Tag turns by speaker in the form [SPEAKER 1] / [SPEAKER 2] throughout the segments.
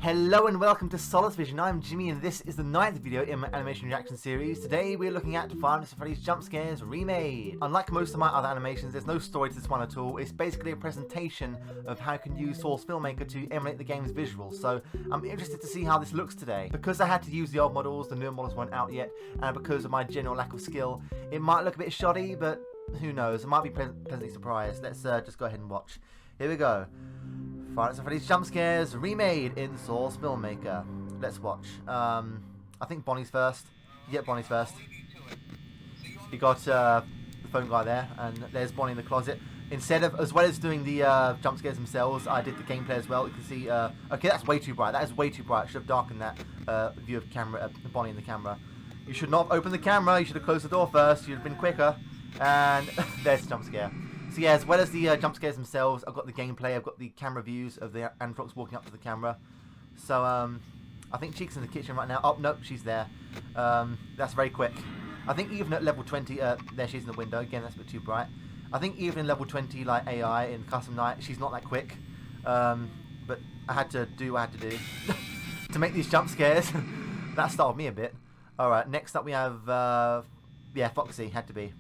[SPEAKER 1] Hello and welcome to SolaceVision. I'm Jimmy and this is the 9th video in my animation reaction series. Today we're looking at Five Nights at Freddy's Jump Scares Remade. Unlike most of my other animations, there's no story to this one at all. It's basically a presentation of how you can use Source Filmmaker to emulate the game's visuals. So I'm interested to see how this looks today. Because I had to use the old models, the newer models weren't out yet, and because of my general lack of skill, it might look a bit shoddy, but who knows, I might be pleasantly surprised. Let's just go ahead and watch. Here we go. Five Nights at Freddy's Jump Scares Remade in Source Filmmaker. Let's watch. I think Bonnie's first. Yeah, Bonnie's first. You got the phone guy there, and there's Bonnie in the closet. Instead of, as well as doing the jump scares themselves, I did the gameplay as well. You can see, okay, that's way too bright. That is way too bright. I should have darkened that view of camera, Bonnie in the camera. You should not open the camera. You should have closed the door first. You'd have been quicker. And there's the jump scare. So yeah, as well as the jump scares themselves, I've got the gameplay, I've got the camera views of the animatronics walking up to the camera. So I think Chica's in the kitchen right now. Oh, nope, she's there. That's very quick. I think even at level 20, there she's in the window. Again, that's a bit too bright. I think even in level 20, like AI in Custom Night, she's not that quick. But I had to do what I had to do to make these jump scares. That startled me a bit. Alright, next up we have, yeah, Foxy, had to be.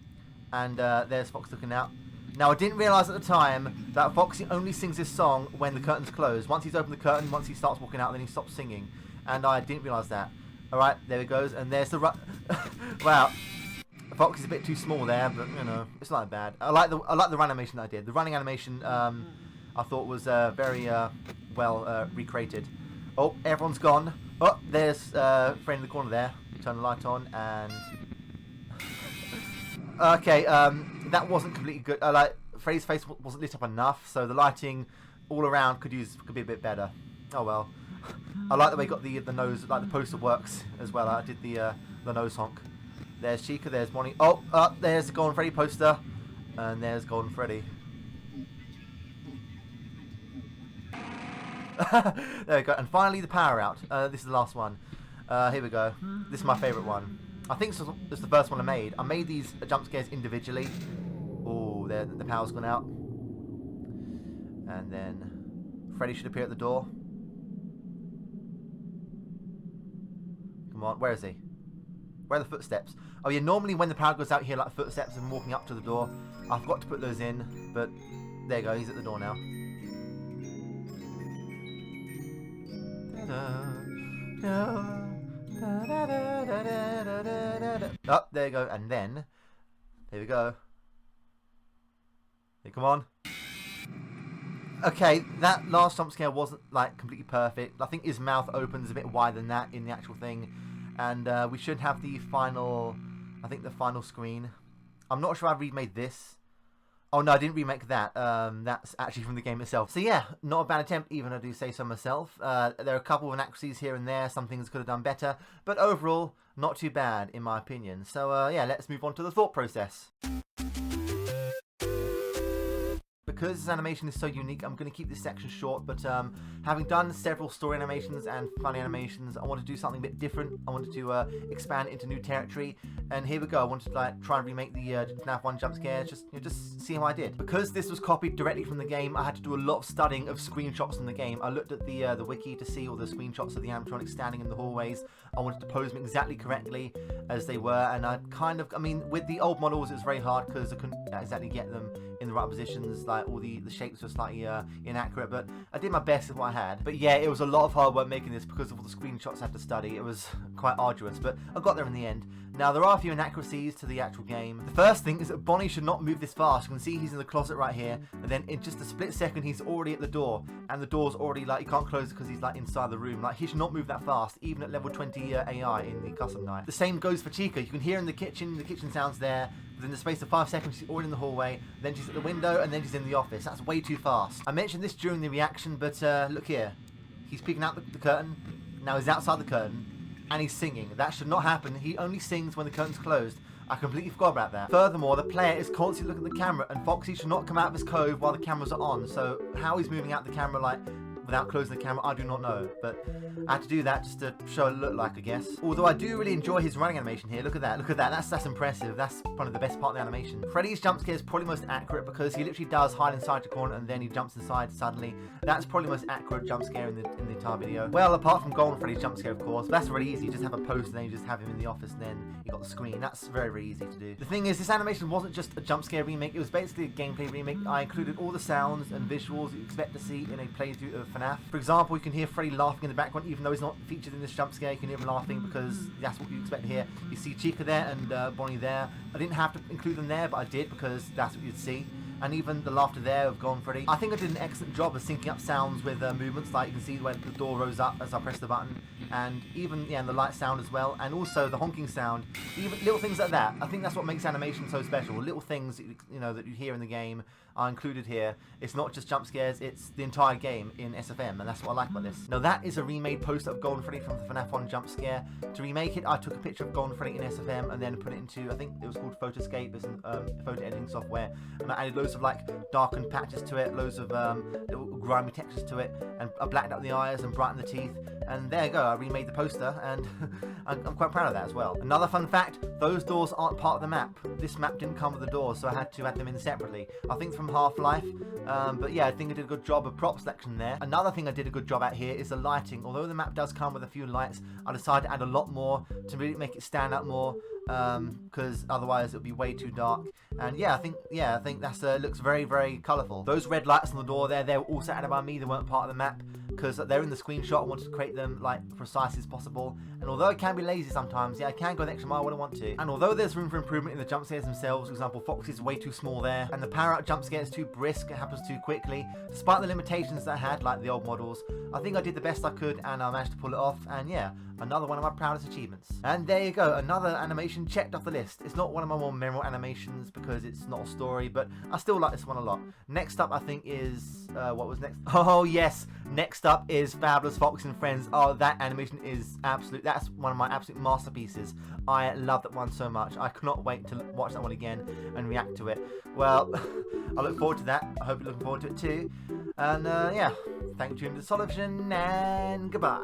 [SPEAKER 1] And there's Fox looking out. Now, I didn't realise at the time that Foxy only sings this song when the curtain's closed. Once he's opened the curtain, once he starts walking out, then he stops singing. And I didn't realise that. Alright, there it goes. And there's the wow. Foxy's a bit too small there, but, you know, it's not that bad. I like the run animation that I did. The running animation, I thought was very well recreated. Oh, everyone's gone. Oh, there's Freddy in the corner there. Turn the light on, and... Okay, that wasn't completely good. Like, Freddy's face wasn't lit up enough, so the lighting all around could be a bit better. Oh well. I like the way he got the nose, like the poster works as well. I did the nose honk. There's Chica, there's Bonnie. Oh, there's the Golden Freddy poster, and there's Golden Freddy. There we go. And finally, the power out. This is the last one. Here we go. This is my favourite one. I think this was the first one I made. I made these jump scares individually. Oh, there, the power's gone out. And then Freddy should appear at the door. Come on, where is he? Where are the footsteps? Oh yeah, normally when the power goes out here, like footsteps and walking up to the door, I forgot to put those in, but there you go, he's at the door now. Oh, there you go, and then here we go. Hey, come on. Okay, that last jump scare wasn't like completely perfect. I think his mouth opens a bit wider than that in the actual thing, and we should have the final, I think the final screen. I'm not sure I remade this. Oh no, I didn't remake that. That's actually from the game itself. So yeah, not a bad attempt, even I do say so myself. There are a couple of inaccuracies here and there. Some things could have done better. But overall, not too bad, in my opinion. So yeah, let's move on to the thought process. Because this animation is so unique, I'm going to keep this section short, but having done several story animations and funny animations, I wanted to do something a bit different. I wanted to expand into new territory, and here we go. I wanted to like try and remake the FNAF 1 jump scare, just see how I did. Because this was copied directly from the game, I had to do a lot of studying of screenshots from the game. I looked at the wiki to see all the screenshots of the animatronics standing in the hallways. I wanted to pose them exactly correctly as they were, and I mean, with the old models it was very hard because I couldn't exactly get them in the right positions, like all the shapes were slightly inaccurate, but I did my best with what I had. But yeah, it was a lot of hard work making this because of all the screenshots I had to study. It was quite arduous, but I got there in the end. Now, there are a few inaccuracies to the actual game. The first thing is that Bonnie should not move this fast. You can see he's in the closet right here, and then in just a split second, he's already at the door, and the door's already, like, you can't close it because he's, like, inside the room. Like, he should not move that fast, even at level 20 AI in the Custom Night. The same goes for Chica. You can hear in the kitchen sounds there. Within the space of 5 seconds, she's already in the hallway, then she's at the window, and then she's in the office. That's way too fast. I mentioned this during the reaction, but look here. He's peeking out the curtain. Now he's outside the curtain, and he's singing. That should not happen. He only sings when the curtain's closed. I completely forgot about that. Furthermore, the player is constantly looking at the camera, and Foxy should not come out of his cove while the cameras are on. So how he's moving out the camera, like, without closing the camera, I do not know. But I had to do that just to show it look like, I guess. Although I do really enjoy his running animation here. Look at that, look at that. That's impressive. That's one of the best part of the animation. Freddy's jump scare is probably most accurate because he literally does hide inside the corner and then he jumps inside suddenly. That's probably the most accurate jump scare in the entire video. Well, apart from Golden Freddy's jump scare, of course. That's really easy. You just have a post and then you just have him in the office and then you got the screen. That's very, very easy to do. The thing is, this animation wasn't just a jump scare remake. It was basically a gameplay remake. I included all the sounds and visuals you expect to see in a playthrough of FNAF. For example, you can hear Freddy laughing in the background, even though he's not featured in this jump scare. You can hear him laughing because that's what you expect to hear. You see Chica there and Bonnie there. I didn't have to include them there, but I did because that's what you'd see. And even the laughter there of Golden Freddy. I think I did an excellent job of syncing up sounds with movements, like you can see when the door rose up as I pressed the button, and even the light sound as well, and also the honking sound, even little things like that. I think that's what makes animation so special. Little things that you hear in the game are included here. It's not just jump scares, it's the entire game in SFM, and that's what I like about this. Now that is a remade poster of Golden Freddy from the FNAF 1 jump scare. To remake it, I took a picture of Golden Freddy in SFM and then put it into, I think it was called Photoscape, it's photo editing software, and I added loads of like darkened patches to it, loads of little grimy textures to it, and I blacked out the eyes and brightened the teeth, and there you go, I remade the poster, and I'm quite proud of that as well. Another fun fact, those doors aren't part of the map. This map didn't come with the doors, so I had to add them in separately. I think from Half-Life, but yeah, I think I did a good job of prop selection there. Another thing I did a good job at here is the lighting. Although the map does come with a few lights, I decided to add a lot more to really make it stand out more, because otherwise it would be way too dark. And yeah, I think that's looks very, very colourful. Those red lights on the door there, they were also added by me. They weren't part of the map because they're in the screenshot. I wanted to create them like precise as possible. And although I can be lazy sometimes, yeah, I can go the extra mile when I want to. And although there's room for improvement in the jump scares themselves, for example, Foxy's way too small there, and the power out jump scare is too brisk, it happens too quickly. Despite the limitations that I had, like the old models, I think I did the best I could and I managed to pull it off. And yeah, another one of my proudest achievements. And there you go, another animation checked off the list. It's not one of my more memorable animations because it's not a story, but I still like this one a lot. Next up, I think, is what was next? Oh yes, next up is Fabulous Foxy and Friends. Oh, that animation is absolute. That's one of my absolute masterpieces. I love that one so much. I cannot wait to watch that one again and react to it. Well, I look forward to that. I hope you're looking forward to it too. And yeah, thank you for tuning in to SolaceVision, and goodbye.